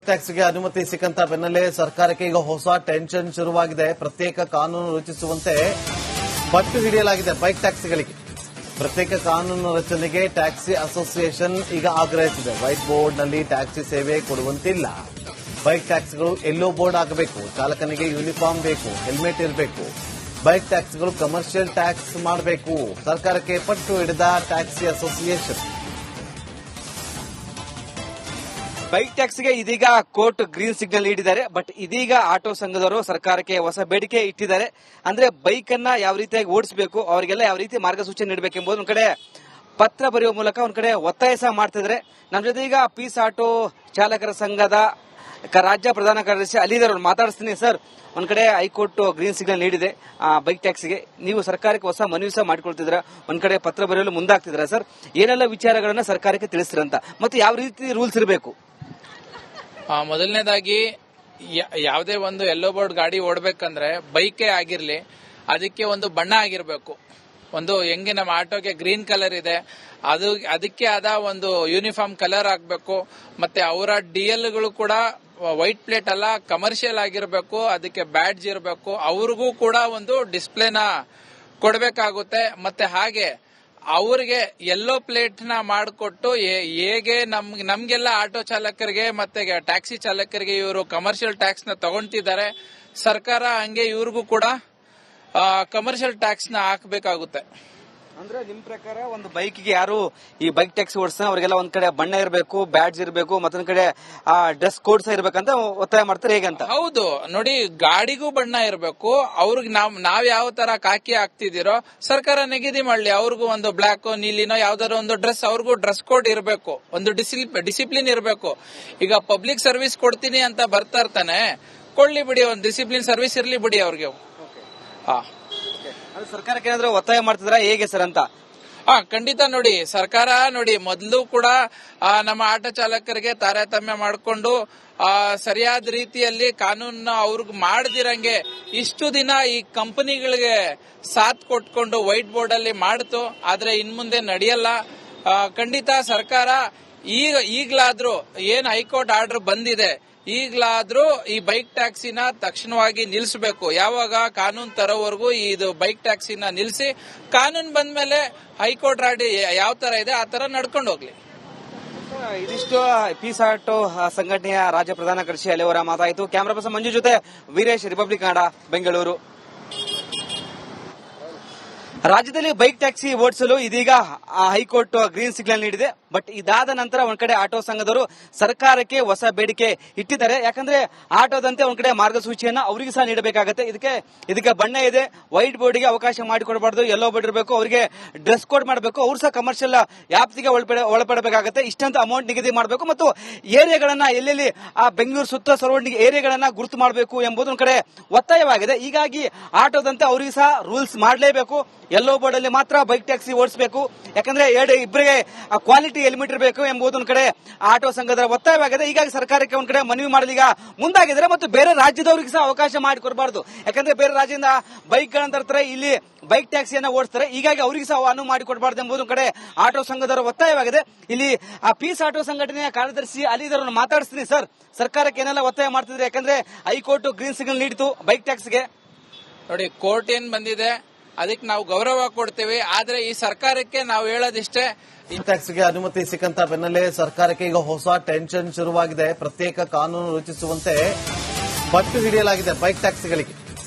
ಟ್ಯಾಕ್ಸ್ಗೆ ಅನುಮತಿ ಸಿಕ್ಕಂತ ಬೆನ್ನಲ್ಲೇ ಸರ್ಕಾರಕ್ಕೆ ಈಗ ಹೊಸ ಟೆನ್ಷನ್ ಶುರುವಾಗಿದೆ. ಪ್ರತ್ಯೇಕ ಕಾನೂನು ರಚಿಸುವಂತೆ ಪಟ್ಟು ಹಿಡಿಯಲಾಗಿದೆ ಬೈಕ್ ಟ್ಯಾಕ್ಸಿಗಳಿಗೆ. ಪ್ರತ್ಯೇಕ ಕಾನೂನು ರಚನೆಗೆ ಟ್ಯಾಕ್ಸಿ ಅಸೋಸಿಯೇಷನ್ ಈಗ ಆಗ್ರಹಿಸಿದೆ. ವೈಟ್ ಬೋರ್ಡ್ನಲ್ಲಿ ಟ್ಯಾಕ್ಸಿ ಸೇವೆ ಕೊಡುವಂತಿಲ್ಲ. ಬೈಕ್ ಟ್ಯಾಕ್ಸಿಗಳು ಯೆಲ್ಲೋ ಬೋರ್ಡ್ ಆಗಬೇಕು. ಚಾಲಕನಿಗೆ ಯೂನಿಫಾರ್ಮ್ ಬೇಕು, ಹೆಲ್ಮೆಟ್ ಇರಬೇಕು. ಬೈಕ್ ಟ್ಯಾಕ್ಸಿಗಳು ಕಮರ್ಷಿಯಲ್ ಟ್ಯಾಕ್ಸ್ ಮಾಡಬೇಕು. ಸರ್ಕಾರಕ್ಕೆ ಪಟ್ಟು ಹಿಡಿದ ಟ್ಯಾಕ್ಸಿ ಅಸೋಸಿಯೇಷನ್. ಬೈಕ್ ಟ್ಯಾಕ್ಸ್ಗೆ ಇದೀಗ ಕೋರ್ಟ್ ಗ್ರೀನ್ ಸಿಗ್ನಲ್ ನೀಡಿದ್ದಾರೆ. ಬಟ್ ಇದೀಗ ಆಟೋ ಸಂಘದವರು ಸರ್ಕಾರಕ್ಕೆ ಹೊಸ ಬೇಡಿಕೆ ಇಟ್ಟಿದ್ದಾರೆ. ಅಂದ್ರೆ ಬೈಕ್ ಅನ್ನ ಯಾವ ರೀತಿಯಾಗಿ ಓಡಿಸಬೇಕು, ಅವರಿಗೆಲ್ಲ ಯಾವ ರೀತಿ ಮಾರ್ಗಸೂಚನೆ ನೀಡಬೇಕೆಂಬುದು ಒಂದ್ ಕಡೆ ಪತ್ರ ಬರೆಯುವ ಮೂಲಕ ಒಂದ್ ಕಡೆ ಒತ್ತಾಯ ಸಹ ಮಾಡ್ತಿದ್ದಾರೆ. ನಮ್ಮ ಜೊತೆ ಈಗ ಪೀಸ್ ಆಟೋ ಚಾಲಕರ ಸಂಘದ ರಾಜ್ಯ ಪ್ರಧಾನ ಕಾರ್ಯದರ್ಶಿ ಅಲಿದರ್ ಅವರು ಮಾತಾಡಿಸ್ತೀನಿ. ಸರ್, ಒಂದ್ ಕಡೆ ಹೈಕೋರ್ಟ್ ಗ್ರೀನ್ ಸಿಗ್ನಲ್ ನೀಡಿದೆ ಬೈಕ್ ಟ್ಯಾಕ್ಸ್ಗೆ. ನೀವು ಸರ್ಕಾರಕ್ಕೆ ಹೊಸ ಮನವಿ ಸಹ ಮಾಡಿಕೊಳ್ತಿದ್ರ, ಒಂದ್ ಕಡೆ ಪತ್ರ ಬರೆಯಲು ಮುಂದಾಗ್ತಿದ್ರ. ಸರ್, ಏನೆಲ್ಲ ವಿಚಾರಗಳನ್ನ ಸರ್ಕಾರಕ್ಕೆ ತಿಳಿಸ್ತಿರಂತ ಮತ್ತೆ ಯಾವ ರೀತಿ ರೂಲ್ಸ್ ಇರಬೇಕು? ಮೊದಲನೇದಾಗಿ ಯಾವುದೇ ಒಂದು ಯೆಲ್ಲೋ ಬೋರ್ಡ್ ಗಾಡಿ ಓಡಬೇಕಂದ್ರೆ ಬೈಕೇ ಆಗಿರ್ಲಿ, ಅದಕ್ಕೆ ಒಂದು ಬಣ್ಣ ಆಗಿರ್ಬೇಕು. ಒಂದು ಹೆಂಗೆ ನಮ್ಮ ಆಟೋಗೆ ಗ್ರೀನ್ ಕಲರ್ ಇದೆ, ಅದಕ್ಕೆ ಆದ ಒಂದು ಯೂನಿಫಾರ್ಮ್ ಕಲರ್ ಆಗಬೇಕು. ಮತ್ತೆ ಅವರ ಡಿಎಲ್ಗಳು ಕೂಡ ವೈಟ್ ಪ್ಲೇಟ್ ಅಲ್ಲ, ಕಮರ್ಷಿಯಲ್ ಆಗಿರಬೇಕು. ಅದಕ್ಕೆ ಬ್ಯಾಡ್ಜ್ ಇರಬೇಕು. ಅವ್ರಿಗೂ ಕೂಡ ಒಂದು ಡಿಸ್ಪ್ಲೇನ ಕೊಡಬೇಕಾಗುತ್ತೆ. ಮತ್ತೆ ಹಾಗೆ ಅವ್ರಿಗೆ ಯೆಲ್ಲೋ ಪ್ಲೇಟ್ ನ ಮಾಡಿಕೊಟ್ಟು ಹೇಗೆ ನಮ್ಗೆಲ್ಲ ಆಟೋ ಚಾಲಕರಿಗೆ ಮತ್ತೆ ಟ್ಯಾಕ್ಸಿ ಚಾಲಕರಿಗೆ ಇವರು ಕಮರ್ಷಿಯಲ್ ಟ್ಯಾಕ್ಸ್ ನ ತಗೊಂತಿದ್ದಾರೆ, ಸರ್ಕಾರ ಹಂಗೆ ಇವ್ರಿಗೂ ಕೂಡ ಕಮರ್ಷಿಯಲ್ ಟ್ಯಾಕ್ಸ್ ನ ಹಾಕಬೇಕಾಗುತ್ತೆ. ಅಂದ್ರೆ ನಿಮ್ ಪ್ರಕಾರ ಒಂದು ಬೈಕ್ಗೆ ಯಾರು ಈ ಬೈಕ್ ಟ್ಯಾಕ್ಸಿ ಓಡಿಸ್ತಾರೆ ಅವ್ರಿಗೆಲ್ಲ ಒಂದ್ ಕಡೆ ಬಣ್ಣ ಇರಬೇಕು, ಬ್ಯಾಡ್ಜ್ ಇರಬೇಕು, ಮತ್ತೊಂದ್ ಕಡೆ ಡ್ರೆಸ್ ಕೋಡ್ ಸಹ ಇರ್ಬೇಕಂತ ಒತ್ತಾಯ ಮಾಡ್ತಾರೆ. ಹೇಗಂತ? ಹೌದು ನೋಡಿ, ಗಾಡಿಗೂ ಬಣ್ಣ ಇರಬೇಕು. ಅವ್ರಿಗೆ ನಾವ್ ಯಾವ ತರ ಕಾಕಿ ಹಾಕ್ತಿದಿರೋ ಸರ್ಕಾರ ನಿಗದಿ ಮಾಡ್ಲಿ. ಅವ್ರಿಗೂ ಒಂದು ಬ್ಲಾಕ್ ನೀಲಿನೋ ಯಾವ್ದಾದ್ರು ಒಂದು ಡ್ರೆಸ್, ಅವ್ರಿಗೂ ಡ್ರೆಸ್ ಕೋಡ್ ಇರಬೇಕು. ಒಂದು ಡಿಸಿಪ್ಲಿನ್ ಇರಬೇಕು. ಈಗ ಪಬ್ಲಿಕ್ ಸರ್ವಿಸ್ ಕೊಡ್ತೀನಿ ಅಂತ ಬರ್ತಾ ಇರ್ತಾನೆ, ಕೊಳ್ಳಿ ಬಿಡಿ, ಒಂದು ಡಿಸಿಪ್ಲಿನ್ ಸರ್ವಿಸ್ ಇರ್ಲಿ ಬಿಡಿ ಅವ್ರಿಗೆ. ಸರ್ಕಾರಕ್ಕೆ ಏನಾದ್ರು ಒತ್ತಾಯ ಮಾಡ್ತಿದ್ರ ಹೇಗೆ ಸರ್ ಅಂತ? ಖಂಡಿತ ನೋಡಿ, ಸರ್ಕಾರ ನೋಡಿ ಮೊದಲು ಕೂಡ ನಮ್ಮ ಆಟೋ ಚಾಲಕರಿಗೆ ತಾರತಮ್ಯ ಮಾಡಿಕೊಂಡು ಸರಿಯಾದ ರೀತಿಯಲ್ಲಿ ಕಾನೂನು ಅವ್ರಿಗೆ ಮಾಡದಿರಂಗೆ ಇಷ್ಟು ದಿನ ಈ ಕಂಪನಿಗಳಿಗೆ ಸಾಥ್ ಕೊಟ್ಕೊಂಡು ವೈಟ್ ಬೋರ್ಡ್ ಅಲ್ಲಿ ಮಾಡ್ತು. ಆದ್ರೆ ಇನ್ ಮುಂದೆ ನಡೆಯಲ್ಲ. ಖಂಡಿತ ಸರ್ಕಾರ ಈಗ್ಲಾದ್ರೂ ಏನ್ ಹೈಕೋರ್ಟ್ ಆರ್ಡರ್ ಬಂದಿದೆ, ಈಗ್ಲಾದ್ರೂ ಈ ಬೈಕ್ ಟ್ಯಾಕ್ಸಿನ ತಕ್ಷಣವಾಗಿ ನಿಲ್ಲಿಸಬೇಕು. ಯಾವಾಗ ಕಾನೂನು ತರೋವರೆಗೂ ಇದು ಬೈಕ್ ಟ್ಯಾಕ್ಸಿನ ನಿಲ್ಲಿಸಿ, ಕಾನೂನು ಬಂದ್ಮೇಲೆ ಹೈಕೋರ್ಟ್ ರಾಡಿ ಯಾವ ತರ ಇದೆ ಆ ತರ ನಡ್ಕೊಂಡು ಹೋಗ್ಲಿ. ಇದಿಷ್ಟು ಪೀಸ್ ಆಟೋ ಸಂಘಟನೆಯ ರಾಜ್ಯ ಪ್ರಧಾನ ಕಾರ್ಯದರ್ಶಿ ಅಲಿಯವರ ಮಾತಾಯಿತು. ಕ್ಯಾಮರಾ ಪರ್ಸನ್ ಮಂಜು ಜೊತೆ ವೀರೇಶ್, ರಿಪಬ್ಲಿಕ್ ಕನ್ನಡ, ಬೆಂಗಳೂರು. ರಾಜ್ಯದಲ್ಲಿ ಬೈಕ್ ಟ್ಯಾಕ್ಸಿ ಓಡಿಸಲು ಇದೀಗ ಹೈಕೋರ್ಟ್ ಗ್ರೀನ್ ಸಿಗ್ನಲ್ ನೀಡಿದೆ. ಬಟ್ ಇದಾದ ನಂತರ ಒಂದ್ ಕಡೆ ಆಟೋ ಸಂಘದವರು ಸರ್ಕಾರಕ್ಕೆ ಹೊಸ ಬೇಡಿಕೆ ಇಟ್ಟಿದ್ದಾರೆ. ಯಾಕಂದ್ರೆ ಆಟೋದಂತೆ ಒಂದ್ ಕಡೆ ಮಾರ್ಗಸೂಚಿಯನ್ನ ಅವರಿಗೆ ಸಹ ನೀಡಬೇಕಾಗುತ್ತೆ. ಇದಕ್ಕೆ ಬಣ್ಣ ಇದೆ, ವೈಟ್ ಬೋರ್ಡ್ಗೆ ಅವಕಾಶ ಮಾಡಿಕೊಡಬಾರ್ದು, ಯೆಲ್ಲೋ ಬೋರ್ಡ್ ಇರಬೇಕು, ಅವರಿಗೆ ಡ್ರೆಸ್ ಕೋಡ್ ಮಾಡಬೇಕು, ಅವ್ರು ಸಹ ಕಮರ್ಷಿಯಲ್ ವ್ಯಾಪ್ತಿಗೆ ಒಳಪಡಬೇಕಾಗುತ್ತೆ. ಇಷ್ಟಂತ ಅಮೌಂಟ್ ನಿಗದಿ ಮಾಡಬೇಕು ಮತ್ತು ಏರಿಯಾಗಳನ್ನ ಎಲ್ಲೆಲ್ಲಿ ಆ ಬೆಂಗಳೂರು ಸುತ್ತ ಸರೌಂಡಿಂಗ್ ಏರಿಯಾಗಳನ್ನ ಗುರುತು ಮಾಡಬೇಕು ಎಂಬುದು ಒಂದ್ ಕಡೆ ಒತ್ತಾಯವಾಗಿದೆ. ಹೀಗಾಗಿ ಆಟೋದಂತೆ ಅವರಿಗೆ ಸಹ ರೂಲ್ಸ್ ಮಾಡಲೇಬೇಕು. ಯೆಲ್ಲೋ ಬೋರ್ಡ್ ಅಲ್ಲಿ ಮಾತ್ರ ಬೈಕ್ ಟ್ಯಾಕ್ಸಿ ಓಡಿಸಬೇಕು. ಯಾಕಂದ್ರೆ ಇಬ್ಬರಿಗೆ ಕ್ವಾಲಿಟಿ ಹೆಲ್ಮೆಟ್ ಇರಬೇಕು ಎಂಬುದು ಒಂದ್ ಕಡೆ ಆಟೋ ಸಂಘದ ಒತ್ತಾಯವಾಗಿದೆ. ಹೀಗಾಗಿ ಸರ್ಕಾರಕ್ಕೆ ಒಂದ್ ಕಡೆ ಮನವಿ ಮಾಡಲಿಗ ಮುಂದಾಗಿದ್ದಾರೆ ಮತ್ತು ಬೇರೆ ರಾಜ್ಯದವರಿಗೆ ಸಹ ಅವಕಾಶ ಮಾಡಿಕೊಡಬಾರದು. ಯಾಕಂದ್ರೆ ಬೇರೆ ರಾಜ್ಯದಿಂದ ಬೈಕ್ ಗಳನ್ನ ತರ್ತಾರೆ, ಇಲ್ಲಿ ಬೈಕ್ ಟ್ಯಾಕ್ಸಿಯನ್ನ ಓಡಿಸ್ತಾರೆ. ಹೀಗಾಗಿ ಅವರಿಗೆ ಸಹ ಅನುವು ಮಾಡಿಕೊಡಬಾರದು ಎಂಬುದು ಕಡೆ ಆಟೋ ಸಂಘದವರ ಒತ್ತಾಯವಾಗಿದೆ. ಇಲ್ಲಿ ಪೀಸ್ ಆಟೋ ಸಂಘಟನೆಯ ಕಾರ್ಯದರ್ಶಿ ಅಲಿದರ್ ಮಾತಾಡಿಸ್ತೀನಿ. ಸರ್, ಸರ್ಕಾರಕ್ಕೆ ಏನೆಲ್ಲ ಒತ್ತಾಯ ಮಾಡ್ತಿದ್ರೆ? ಯಾಕಂದ್ರೆ ಹೈಕೋರ್ಟ್ ಗ್ರೀನ್ ಸಿಗ್ನಲ್ ನೀಡಿತು ಬೈಕ್ ಟ್ಯಾಕ್ಸ್ಗೆ. ನೋಡಿ, ಕೋರ್ಟ್ ಏನ್ ಬಂದಿದೆ ಅದಕ್ಕೆ ನಾವು ಗೌರವ ಕೊಡ್ತೇವೆ. ಆದ್ರೆ ಈ ಸರ್ಕಾರಕ್ಕೆ ನಾವು ಹೇಳೋದಿಷ್ಟೇ, ಟ್ಯಾಕ್ಸ್ಗೆ ಅನುಮತಿ ಸಿಕ್ಕಂತ ಬೆನ್ನಲ್ಲೇ ಸರ್ಕಾರಕ್ಕೆ ಈಗ ಹೊಸ ಟೆನ್ಷನ್ ಶುರುವಾಗಿದೆ. ಪ್ರತ್ಯೇಕ ಕಾನೂನು ರಚಿಸುವಂತೆ ಪಟ್ಟು ಹಿಡಿಯಲಾಗಿದೆ ಬೈಕ್ ಟ್ಯಾಕ್ಸಿಗಳಿಗೆ.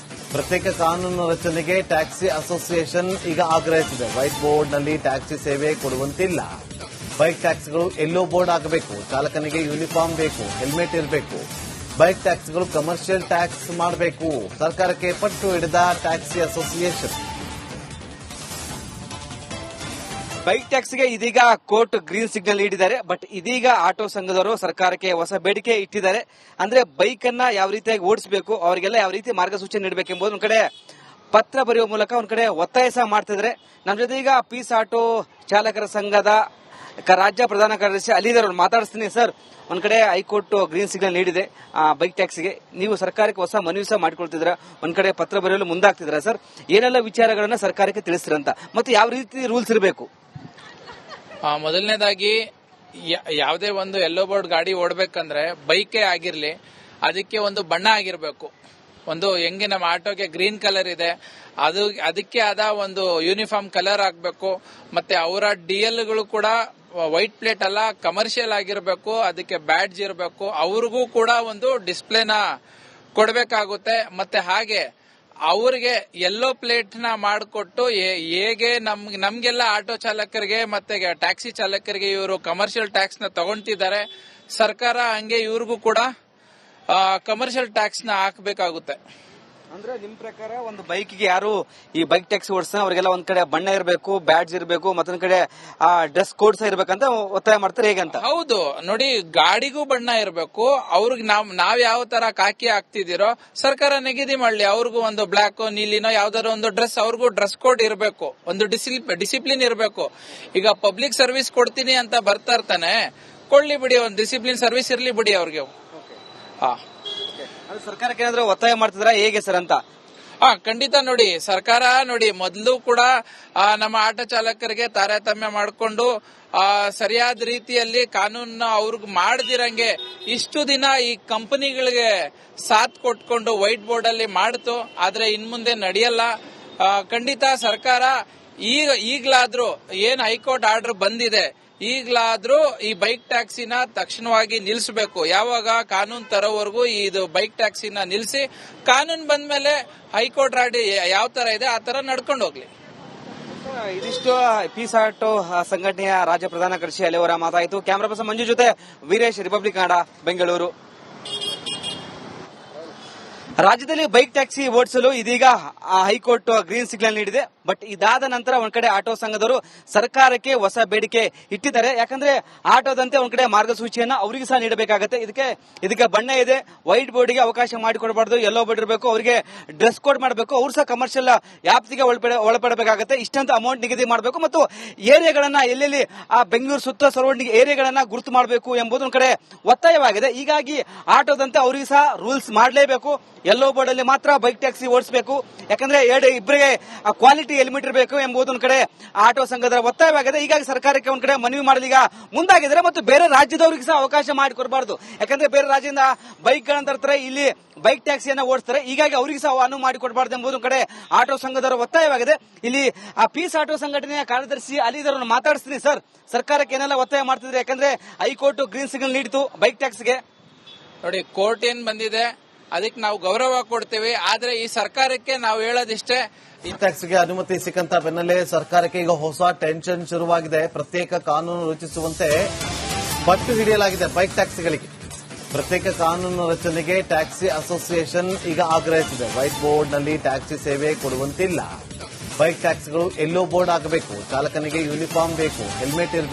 ಪ್ರತ್ಯೇಕ ಕಾನೂನು ರಚನೆಗೆ ಟ್ಯಾಕ್ಸಿ ಅಸೋಸಿಯೇಷನ್ ಈಗ ಆಗ್ರಹಿಸಿದೆ. ವೈಟ್ ಬೋರ್ಡ್ನಲ್ಲಿ ಟ್ಯಾಕ್ಸಿ ಸೇವೆ ಕೊಡುವಂತಿಲ್ಲ. ಬೈಕ್ ಟ್ಯಾಕ್ಸಿಗಳು ಯೆಲ್ಲೋ ಬೋರ್ಡ್ ಆಗಬೇಕು. ಚಾಲಕನಿಗೆ ಯೂನಿಫಾರ್ಮ್ ಬೇಕು, ಹೆಲ್ಮೆಟ್ ಇರಬೇಕು. ಬೈಕ್ ಟ್ಯಾಕ್ಸಿಗಳು ಕಮರ್ಷಿಯಲ್ ಟ್ಯಾಕ್ಸ್ ಮಾಡಬೇಕು. ಸರ್ಕಾರಕ್ಕೆ ಪಟ್ಟು ಹಿಡಿದ ಟ್ಯಾಕ್ಸಿ ಅಸೋಸಿಯೇಷನ್. ಬೈಕ್ ಟ್ಯಾಕ್ಸ್ಗೆ ಇದೀಗ ಕೋರ್ಟ್ ಗ್ರೀನ್ ಸಿಗ್ನಲ್ ನೀಡಿದ್ದಾರೆ. ಬಟ್ ಇದೀಗ ಆಟೋ ಸಂಘದವರು ಸರ್ಕಾರಕ್ಕೆ ಹೊಸ ಬೇಡಿಕೆ ಇಟ್ಟಿದ್ದಾರೆ. ಅಂದ್ರೆ ಬೈಕ್ ಅನ್ನ ಯಾವ ರೀತಿಯಾಗಿ ಓಡಿಸಬೇಕು, ಅವರಿಗೆಲ್ಲ ಯಾವ ರೀತಿ ಮಾರ್ಗಸೂಚನೆ ನೀಡಬೇಕೆಂಬುದು ಒಂದ್ ಕಡೆ ಪತ್ರ ಬರೆಯುವ ಮೂಲಕ ಒಂದ್ ಕಡೆ ಒತ್ತಾಯ ಸಹ ಮಾಡ್ತಿದ್ದಾರೆ. ನಮ್ಮ ಜೊತೆ ಈಗ ಪೀಸ್ ಆಟೋ ಚಾಲಕರ ಸಂಘದ ರಾಜ್ಯ ಪ್ರಧಾನ ಕಾರ್ಯದರ್ಶಿ ಅಲಿದರ್ ಅವರು ಮಾತಾಡಿಸ್ತೀನಿ. ಸರ್, ಒಂದ್ ಕಡೆ ಹೈಕೋರ್ಟ್ ಗ್ರೀನ್ ಸಿಗ್ನಲ್ ನೀಡಿದೆ ಬೈಕ್ ಟ್ಯಾಕ್ಸ್ಗೆ. ನೀವು ಸರ್ಕಾರಕ್ಕೆ ಹೊಸ ಮನವಿ ಸಹ ಮಾಡಿಕೊಳ್ತಿದ್ರ, ಒಂದ್ ಕಡೆ ಪತ್ರ ಬರೆಯಲು ಮುಂದಾಗ್ತಿದ್ರ. ಸರ್, ಏನೆಲ್ಲ ವಿಚಾರಗಳನ್ನ ಸರ್ಕಾರಕ್ಕೆ ತಿಳಿಸ್ತಿರಂತ ಮತ್ತೆ ಯಾವ ರೀತಿ ರೂಲ್ಸ್ ಇರಬೇಕು? ಮೊದಲನೇದಾಗಿ ಯಾವುದೇ ಒಂದು ಯೆಲ್ಲೋ ಬೋರ್ಡ್ ಗಾಡಿ ಓಡಬೇಕಂದ್ರೆ ಬೈಕೇ ಆಗಿರ್ಲಿ ಅದಕ್ಕೆ ಒಂದು ಬಣ್ಣ ಆಗಿರ್ಬೇಕು. ಒಂದು ಹೆಂಗೆ ನಮ್ಮ ಆಟೋಗೆ ಗ್ರೀನ್ ಕಲರ್ ಇದೆ ಅದಕ್ಕೆ ಆದ ಒಂದು ಯೂನಿಫಾರ್ಮ್ ಕಲರ್ ಆಗ್ಬೇಕು. ಮತ್ತೆ ಅವರ ಡಿಎಲ್ಗಳು ಕೂಡ ವೈಟ್ ಪ್ಲೇಟ್ ಅಲ್ಲ ಕಮರ್ಷಿಯಲ್ ಆಗಿರ್ಬೇಕು. ಅದಕ್ಕೆ ಬ್ಯಾಡ್ಜ್ ಇರಬೇಕು. ಅವ್ರಿಗೂ ಕೂಡ ಒಂದು ಡಿಸ್ಪ್ಲೇನ ಕೊಡಬೇಕಾಗುತ್ತೆ. ಮತ್ತೆ ಹಾಗೆ ಅವ್ರಿಗೆ ಯೆಲ್ಲೋ ಪ್ಲೇಟ್ ನ ಮಾಡಿಕೊಟ್ಟು ಹೇಗೆ ನಮ್ಗೆಲ್ಲ ಆಟೋ ಚಾಲಕರಿಗೆ ಮತ್ತೆ ಟ್ಯಾಕ್ಸಿ ಚಾಲಕರಿಗೆ ಇವರು ಕಮರ್ಷಿಯಲ್ ಟ್ಯಾಕ್ಸ್ ನ ತಗೊಂತಿದ್ದಾರೆ, ಸರ್ಕಾರ ಹಂಗೆ ಇವ್ರಿಗೂ ಕೂಡ ಕಮರ್ಷಿಯಲ್ ಟ್ಯಾಕ್ಸ್ ನ ಹಾಕಬೇಕಾಗುತ್ತೆ. ಅಂದ್ರೆ ನಿಮ್ ಪ್ರಕಾರ ಒಂದು ಬೈಕ್ಗೆ ಯಾರು ಈ ಬೈಕ್ ಟ್ಯಾಕ್ಸಿ ಓಡಿಸ್ತಾನೆ ಅವ್ರಿಗೆಲ್ಲ ಒಂದ್ ಕಡೆ ಬಣ್ಣ ಇರಬೇಕು, ಬ್ಯಾಡ್ಜ್ ಇರಬೇಕು, ಮತ್ತೊಂದ್ ಕಡೆ ಡ್ರೆಸ್ ಕೋಡ್ಸ್ ಇರ್ಬೇಕಂತ ಒತ್ತಾಯ ಮಾಡ್ತಾರೆ ಹೇಗಂತ? ಹೌದು ನೋಡಿ, ಗಾಡಿಗೂ ಬಣ್ಣ ಇರಬೇಕು. ಅವ್ರಿಗೆ ನಾವ್ ಯಾವ ತರ ಕಾಕಿ ಹಾಕ್ತಿದಿರೋ ಸರ್ಕಾರ ನಿಗದಿ ಮಾಡ್ಲಿ. ಅವ್ರಿಗೂ ಒಂದು ಬ್ಲಾಕ್ ನೀಲಿನೋ ಯಾವ್ದಾದ್ರು ಒಂದು ಡ್ರೆಸ್, ಅವ್ರಿಗೂ ಡ್ರೆಸ್ ಕೋಡ್ ಇರಬೇಕು. ಒಂದು ಡಿಸಿಪ್ಲಿನ್ ಇರಬೇಕು. ಈಗ ಪಬ್ಲಿಕ್ ಸರ್ವಿಸ್ ಕೊಡ್ತೀನಿ ಅಂತ ಬರ್ತಾ ಇರ್ತಾನೆ, ಕೊಡ್ಲಿ ಬಿಡಿ, ಒಂದು ಡಿಸಿಪ್ಲಿನ್ ಸರ್ವಿಸ್ ಇರ್ಲಿ ಬಿಡಿ ಅವ್ರಿಗೆ. ಸರ್ಕಾರಕ್ಕೆ ಏನಾದ್ರು ಒತ್ತಾಯ ಮಾಡ್ತಿದ್ರ ಹೇಗೆ ಸರ್ ಅಂತ? ಖಂಡಿತ ನೋಡಿ, ಸರ್ಕಾರ ನೋಡಿ ಮೊದಲು ಕೂಡ ನಮ್ಮ ಆಟೋ ಚಾಲಕರಿಗೆ ತಾರತಮ್ಯ ಮಾಡಿಕೊಂಡು ಸರಿಯಾದ ರೀತಿಯಲ್ಲಿ ಕಾನೂನು ಅವ್ರಿಗೆ ಮಾಡದಿರಂಗೆ ಇಷ್ಟು ದಿನ ಈ ಕಂಪನಿಗಳಿಗೆ ಸಾಥ್ ಕೊಟ್ಕೊಂಡು ವೈಟ್ ಬೋರ್ಡ್ ಅಲ್ಲಿ ಮಾಡ್ತು. ಆದ್ರೆ ಇನ್ ಮುಂದೆ ನಡೆಯಲ್ಲ. ಖಂಡಿತ ಸರ್ಕಾರ ಈಗ್ಲಾದ್ರೂ ಏನ್ ಹೈಕೋರ್ಟ್ ಆರ್ಡರ್ ಬಂದಿದೆ, ಈಗ್ಲಾದ್ರೂ ಈ ಬೈಕ್ ಟ್ಯಾಕ್ಸಿನ ತಕ್ಷಣವಾಗಿ ನಿಲ್ಲಿಸಬೇಕು. ಯಾವಾಗ ಕಾನೂನು ತರೋವರೆಗೂ ಇದು ಬೈಕ್ ಟ್ಯಾಕ್ಸಿನ ನಿಲ್ಲಿಸಿ, ಕಾನೂನು ಬಂದ್ಮೇಲೆ ಹೈಕೋರ್ಟ್ ರಾಡಿ ಯಾವ ತರ ಇದೆ ಆ ತರ ನಡ್ಕೊಂಡು ಹೋಗ್ಲಿ. ಇದಿಷ್ಟು ಪೀಸ್ ಆಟೋ ಸಂಘಟನೆಯ ರಾಜ್ಯ ಪ್ರಧಾನ ಕಾರ್ಯದರ್ಶಿ ಅಲೆಯವರ ಮಾತಾಯಿತು. ಕ್ಯಾಮರಾ ಪರ್ಸನ್ ಮಂಜು ಜೊತೆ ವೀರೇಶ್, ರಿಪಬ್ಲಿಕ್ ಕನ್ನಡ, ಬೆಂಗಳೂರು. ರಾಜ್ಯದಲ್ಲಿ ಬೈಕ್ ಟ್ಯಾಕ್ಸಿ ಓಡಿಸಲು ಇದೀಗ ಹೈಕೋರ್ಟ್ ಗ್ರೀನ್ ಸಿಗ್ನಲ್ ನೀಡಿದೆ. ಬಟ್ ಇದಾದ ನಂತರ ಒಂದ್ ಕಡೆ ಆಟೋ ಸಂಘದವರು ಸರ್ಕಾರಕ್ಕೆ ಹೊಸ ಬೇಡಿಕೆ ಇಟ್ಟಿದ್ದಾರೆ. ಯಾಕಂದ್ರೆ ಆಟೋದಂತೆ ಒಂದ್ ಕಡೆ ಮಾರ್ಗಸೂಚಿಯನ್ನ ಅವರಿಗೆ ಸಹ ನೀಡಬೇಕಾಗುತ್ತೆ. ಇದಕ್ಕೆ ಬಣ್ಣ ಇದೆ, ವೈಟ್ ಬೋರ್ಡ್ಗೆ ಅವಕಾಶ ಮಾಡಿಕೊಡಬಾರ್ದು, ಯೆಲ್ಲೋ ಬೋರ್ಡ್ ಇರಬೇಕು, ಅವರಿಗೆ ಡ್ರೆಸ್ ಕೋಡ್ ಮಾಡಬೇಕು, ಅವ್ರು ಸಹ ಕಮರ್ಷಿಯಲ್ ವ್ಯಾಪ್ತಿಗೆ ಒಳಪಡಬೇಕಾಗುತ್ತೆ. ಇಷ್ಟಂತ ಅಮೌಂಟ್ ನಿಗದಿ ಮಾಡಬೇಕು ಮತ್ತು ಏರಿಯಾಗಳನ್ನ ಎಲ್ಲೆಲ್ಲಿ ಆ ಬೆಂಗಳೂರು ಸುತ್ತ ಸರೌಂಡಿಂಗ್ ಏರಿಯಾಗಳನ್ನ ಗುರುತು ಮಾಡಬೇಕು ಎಂಬುದು ಒಂದ್ ಕಡೆ ಒತ್ತಾಯವಾಗಿದೆ. ಹೀಗಾಗಿ ಆಟೋದಂತೆ ಅವರಿಗೆ ಸಹ ರೂಲ್ಸ್ ಮಾಡಲೇಬೇಕು. ಯೆಲ್ಲೋ ಬೋರ್ಡ್ ಅಲ್ಲಿ ಮಾತ್ರ ಬೈಕ್ ಟ್ಯಾಕ್ಸಿ ಓಡಿಸಬೇಕು. ಯಾಕಂದ್ರೆ ಇಬ್ಬರಿಗೆ ಕ್ವಾಲಿಟಿ ಹೆಲ್ಮೆಟ್ ಇರಬೇಕು ಎಂಬುದು ಒಂದ್ ಕಡೆ ಆಟೋ ಸಂಘದ ಒತ್ತಾಯವಾಗಿದೆ. ಹೀಗಾಗಿ ಸರ್ಕಾರಕ್ಕೆ ಒಂದ್ ಕಡೆ ಮನವಿ ಮಾಡಲಿಗ ಮುಂದಾಗಿದ್ದಾರೆ ಮತ್ತು ಬೇರೆ ರಾಜ್ಯದವರಿಗೆ ಸಹ ಅವಕಾಶ ಮಾಡಿಕೊಡಬಾರದು. ಯಾಕಂದ್ರೆ ಬೇರೆ ರಾಜ್ಯದಿಂದ ಬೈಕ್ ಗಳನ್ನ ತರ್ತಾರೆ, ಇಲ್ಲಿ ಬೈಕ್ ಟ್ಯಾಕ್ಸಿಯನ್ನ ಓಡಿಸ್ತಾರೆ. ಹೀಗಾಗಿ ಅವರಿಗೆ ಸಹ ಅನುವು ಮಾಡಿಕೊಡಬಾರದು ಎಂಬುದು ಕಡೆ ಆಟೋ ಸಂಘದವರ ಒತ್ತಾಯವಾಗಿದೆ. ಇಲ್ಲಿ ಪೀಸ್ ಆಟೋ ಸಂಘಟನೆಯ ಕಾರ್ಯದರ್ಶಿ ಅಲಿದರನ್ನು ಮಾತಾಡಿಸ್ತೀನಿ. ಸರ್, ಸರ್ಕಾರಕ್ಕೆ ಏನೆಲ್ಲ ಒತ್ತಾಯ ಮಾಡ್ತಿದ್ರೆ? ಯಾಕಂದ್ರೆ ಹೈಕೋರ್ಟ್ ಗ್ರೀನ್ ಸಿಗ್ನಲ್ ನೀಡಿತು ಬೈಕ್ ಟ್ಯಾಕ್ಸ್ಗೆ. ನೋಡಿ, ಕೋರ್ಟ್ ಏನ್ ಬಂದಿದೆ ಅದಕ್ಕೆ ನಾವು ಗೌರವ ಕೊಡ್ತೇವೆ. ಆದ್ರೆ ಈ ಸರ್ಕಾರಕ್ಕೆ ನಾವು ಹೇಳೋದಿಷ್ಟೇ, ಈ ಟ್ಯಾಕ್ಸ್ಗೆ ಅನುಮತಿ ಸಿಕ್ಕಂತ ಬೆನ್ನಲ್ಲೇ ಸರ್ಕಾರಕ್ಕೆ ಈಗ ಹೊಸ ಟೆನ್ಷನ್ ಶುರುವಾಗಿದೆ. ಪ್ರತ್ಯೇಕ ಕಾನೂನು ರಚಿಸುವಂತೆ ಪಟ್ಟು ಹಿಡಿಯಲಾಗಿದೆ ಬೈಕ್ ಟ್ಯಾಕ್ಸಿಗಳಿಗೆ. ಪ್ರತ್ಯೇಕ ಕಾನೂನು ರಚನೆಗೆ ಟ್ಯಾಕ್ಸಿ ಅಸೋಸಿಯೇಷನ್ ಈಗ ಆಗ್ರಹಿಸಿದೆ. ವೈಟ್ ಬೋರ್ಡ್ ನಲ್ಲಿ ಟ್ಯಾಕ್ಸಿ ಸೇವೆ ಕೊಡುವಂತಿಲ್ಲ. ಬೈಕ್ ಟ್ಯಾಕ್ಸಿಗಳು ಯೆಲ್ಲೋ ಬೋರ್ಡ್ ಆಗಬೇಕು, ಚಾಲಕನಿಗೆ ಯೂನಿಫಾರ್ಮ್ ಬೇಕು, ಹೆಲ್ಮೆಟ್ ಇರಬೇಕು.